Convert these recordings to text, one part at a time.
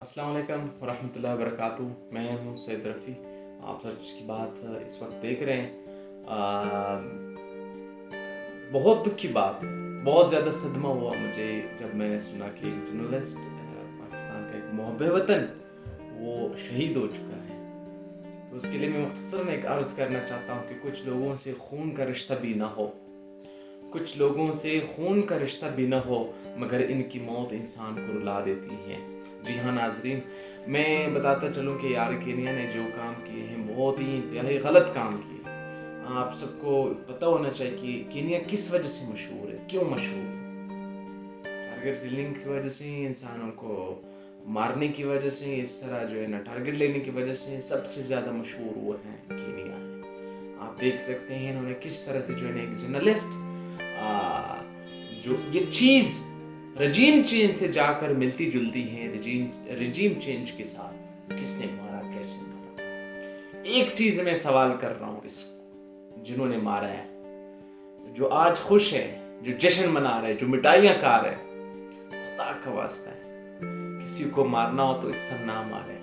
अस्सलाम वालेकुम वरहमतुल्लाहि वबरकातुहू। मैं हूँ सैयद रफ़ी। आप सच की बात इस वक्त देख रहे हैं। बहुत दुख की बात है, बहुत ज़्यादा सदमा हुआ मुझे जब मैंने सुना कि एक जर्नलिस्ट पाकिस्तान का एक मुहब्ब वतन वो शहीद हो चुका है। तो उसके लिए मैं मुख्तसरन एक अर्ज़ करना चाहता हूँ कि कुछ लोगों से खून का रिश्ता भी ना हो, कुछ लोगों से खून का रिश्ता भी ना हो, मगर इनकी मौत इंसान को रुला देती है। जी हाँ नाजरीन, मैं बताता चलूँ कि यार केनिया ने जो काम किए हैं बहुत ही इंतहाई गलत काम किए। आप सबको पता होना चाहिए कि केनिया किस वजह से मशहूर है, क्यों मशहूर है। टारगेट किलिंग की वजह से, इंसानों को मारने की वजह से, इस तरह जो है ना टारगेट लेने की वजह से सबसे ज़्यादा मशहूर वो है केनिया है। आप देख सकते हैं इन्होंने किस तरह से जो है ना एक जर्नलिस्ट जो ये चीज़ रजीम चेंज से जाकर मिलती जुलती है, रजीम चेंज के साथ किसने मारा, कैसे मारा। एक चीज मैं सवाल कर रहा हूं, इस जिन्होंने मारा है, जो आज खुश है, जो जश्न मना रहे, जो मिठाइयां खा रहे, खुदा का वास्ता है, किसी को मारना हो तो इस तरह ना मारे,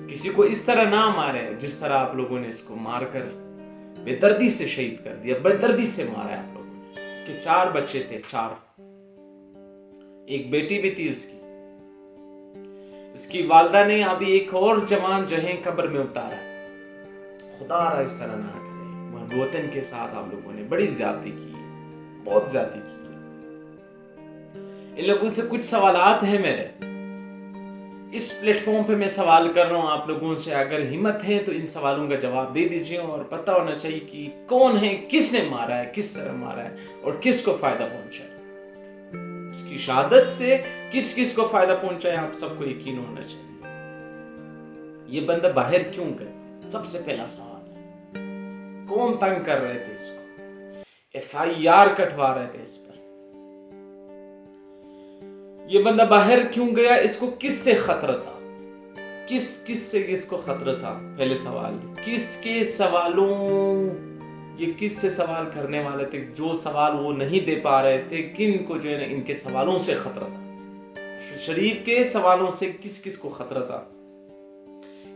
किसी को इस तरह ना मारे जिस तरह आप लोगों ने इसको मारकर बेदर्दी से शहीद कर दिया, बेदर्दी से मारा है आप लोगों ने। इसके 4 बच्चे थे, 4, एक बेटी भी थी उसकी वालदा ने अभी एक और जवान जो है कब्र में उतारा। खुदा रहा इस तरह ना करे। वतन के साथ आप लोगों ने बड़ी ज्यादती की है, बहुत ज्यादती की है। इन लोगों से कुछ सवालात हैं मेरे, इस प्लेटफॉर्म पे मैं सवाल कर रहा हूं आप लोगों से, अगर हिम्मत है तो इन सवालों का जवाब दे दीजिए। और पता होना चाहिए कि कौन है, किसने मारा है, किस तरह मारा है और किसको फायदा पहुंचा है। इसकी शहादत से किस किस को फायदा पहुंचा है, आप सबको यकीन होना चाहिए। ये बंदा बाहर क्यों गया, सबसे पहला सवाल है। कौन तंग कर रहे थे इसको, FIR कटवा रहे थे इस पर। ये बंदा बाहर क्यों गया, इसको किससे खतरा था, किस से इसको खतरा था। पहले सवाल, किसके सवालों, ये किस से सवाल करने वाले थे, जो सवाल वो नहीं दे पा रहे थे, किन को जो है ना इनके सवालों से खतरा था। शरीफ के सवालों से किस किस को खतरा था।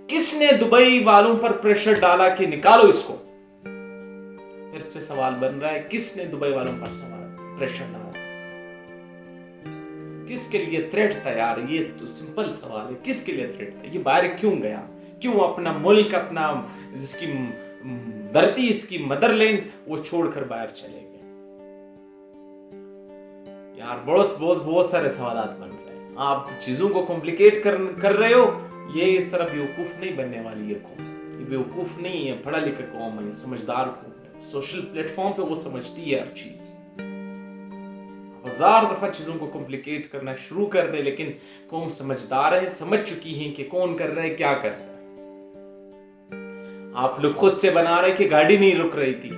किसने दुबई वालों पर प्रेशर डाला कि निकालो इसको। फिर से सवाल बन रहा है, किसने दुबई वालों पर सवाल प्रेशर डाला, किसके लिए थ्रेट था यार। ये तो सिंपल सवाल है, किसके लिए थ्रेट था, ये बाहर क्यों गया, क्यों अपना मुल्क, अपना जिसकी धरती, इसकी मदरलैंड वो छोड़कर बाहर चले गए। यार बहुत सारे सवालात बन रहे हैं। आप चीजों को कॉम्प्लिकेट कर रहे हो। ये इस तरह बेवकूफ नहीं बनने वाली ये कौम, ये बेवकूफ नहीं है, पढ़ा लिखा कौम है, समझदार कौम है। सोशल प्लेटफॉर्म पे वो समझती है हर चीज। 1000 दफा चीजों को कॉम्प्लिकेट करना शुरू कर दे, लेकिन कौम समझदार है, समझ चुकी है कि कौन कर रहा है, क्या कर रहा है। आप लोग खुद से बना रहे कि गाड़ी नहीं रुक रही थी,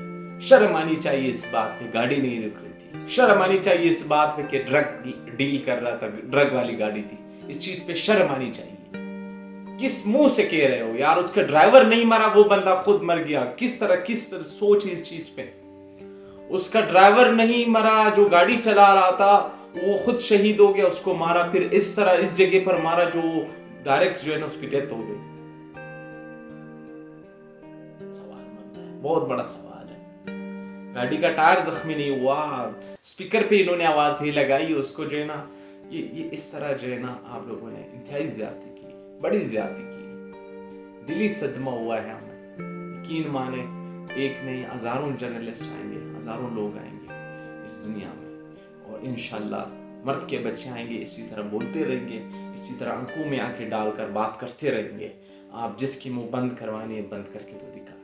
शर्म आनी चाहिए इस बात पे, गाड़ी नहीं रुक रही थी। शर्म आनी चाहिए इस बात पे कि ड्रग डील कर रहा था, ड्रग वाली गाड़ी थी, इस चीज पे शर्म आनी चाहिए। किस मुंह से कह रहे हो यार, उसका ड्राइवर नहीं मरा, वो बंदा खुद मर गया। किस तरह सोच है इस चीज पे। उसका ड्राइवर नहीं मरा, जो गाड़ी चला रहा था वो खुद शहीद हो गया, उसको मारा, फिर इस तरह इस जगह पर मारा जो डायरेक्ट जो है ना उसकी डेथ हो गई। सवाल बन रहा है, बहुत बड़ा सवाल है। गाड़ी का टायर जख्मी नहीं हुआ, स्पीकर पे इन्होंने आवाज ही लगाई उसको जो है ना, ये इस तरह जो है ना आप लोगों ने इंतहाई ज्यादती की, बड़ी ज्यादती की। दिली सदमा हुआ है हमें। यकीन माने, एक नहीं हजारों जर्नलिस्ट आएंगे, हजारों लोग आएंगे इस दुनिया में, और इंशाल्लाह मर्द के बच्चे आएंगे, इसी तरह बोलते रहेंगे, इसी तरह आंखों में आंखें डालकर बात करते रहेंगे। आप जिसकी मुंह बंद करवानी है बंद करके तो दिखा।